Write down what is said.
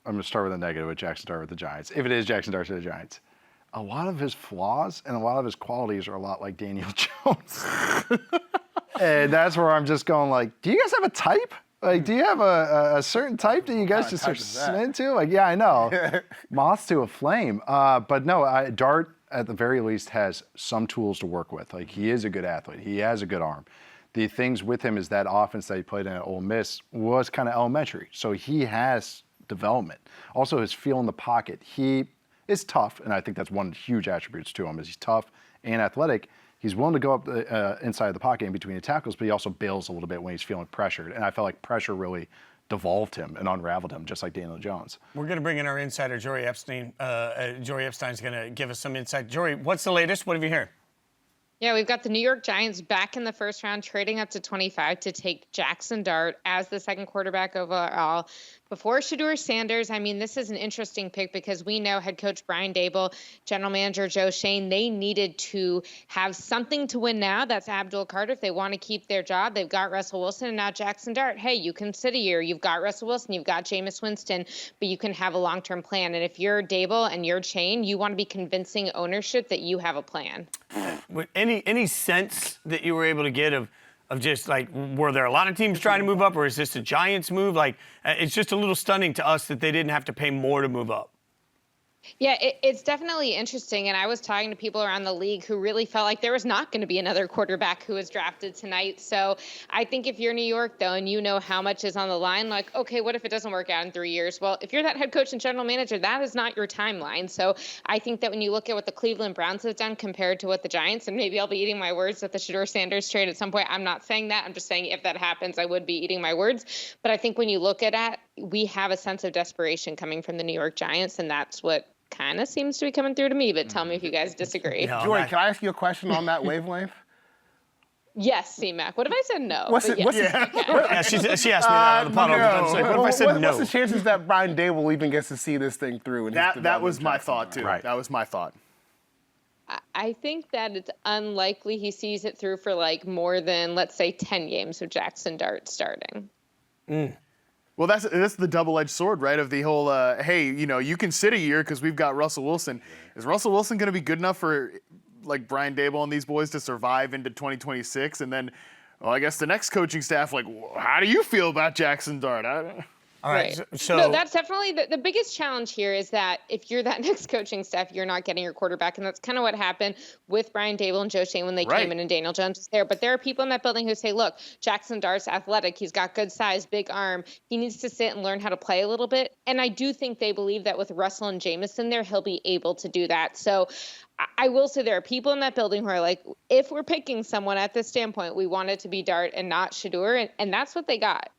I'm going to start with a negative with Jaxson Dart with the Giants. If it is Jaxson Dart to the Giants, a lot of his flaws and a lot of his qualities are a lot like Daniel Jones. And that's where I'm just going like, do you guys have a type? Like, do you have a certain type that you guys just are into? Like, yeah, I know. Moths to a flame. But no, Dart, at the very least, has some tools to work with. Like, he is a good athlete. He has a good arm. The things with him is that offense that he played in at Ole Miss was kind of elementary. So he has development. Also, his feel in the pocket. He is tough, and I think that's one of the huge attributes to him is he's tough and athletic. He's willing to go up the, inside of the pocket in between the tackles, but he also bails a little bit when he's feeling pressured. And I felt like pressure really devolved him and unraveled him, just like Daniel Jones. We're going to bring in our insider, Jori Epstein. Jori Epstein's going to give us some insight. Jori, what's the latest? What have you heard? Yeah, we've got the New York Giants back in the first round, trading up to 25 to take Jaxson Dart as the second quarterback overall. Before Shedeur Sanders, I mean, this is an interesting pick because we know head coach Brian Daboll, general manager Joe Schoen, they needed to have something to win now. That's Abdul Carter. If they want to keep their job, they've got Russell Wilson and now Jaxson Dart. Hey, you can sit a year. You've got Russell Wilson. You've got Jameis Winston, but you can have a long-term plan. And if you're Daboll and you're Schoen, you want to be convincing ownership that you have a plan. Any sense that you were able to get of just like, were there a lot of teams trying to move up, or is this a Giants move? Like, it's just a little stunning to us that they didn't have to pay more to move up. Yeah, it's definitely interesting. And I was talking to people around the league who really felt like there was not going to be another quarterback who was drafted tonight. So I think if you're New York, though, and you know how much is on the line, like, okay, what if it doesn't work out in 3 years? Well, if you're that head coach and general manager, that is not your timeline. So I think that when you look at what the Cleveland Browns have done compared to what the Giants, and maybe I'll be eating my words with the Shedeur Sanders trade at some point. I'm not saying that. I'm just saying if that happens, I would be eating my words. But I think when you look at it, we have a sense of desperation coming from the New York Giants, and that's what kind of seems to be coming through to me, but tell me if you guys disagree. No, Jori, can I ask you a question on that wavelength? Yes, C-Mac. What if I said no? Yeah, she asked me that on the podcast. Like, what if I said no? What's the chances that Brian Daboll even gets to see this thing through? That was my thought, too. Right. That was my thought. I think that it's unlikely he sees it through for like more than, let's say, 10 games of Jaxson Dart starting. Well, that's the double-edged sword, right? Of the whole, hey, you know, you can sit a year because we've got Russell Wilson. Is Russell Wilson going to be good enough for, like, Brian Daboll and these boys to survive into 2026? And then, well, I guess the next coaching staff, like, how do you feel about Jaxson Dart? All right. So no, that's definitely the biggest challenge here is that if you're that next coaching staff, you're not getting your quarterback. And that's kind of what happened with Brian Daboll and Joe Schoen when they came in and Daniel Jones was there. But there are people in that building who say, look, Jaxson Dart's athletic. He's got good size, big arm. He needs to sit and learn how to play a little bit. And I do think they believe that with Russell and Jameis there, he'll be able to do that. So I will say there are people in that building who are like, if we're picking someone at this standpoint, we want it to be Dart and not Shedeur. And that's what they got.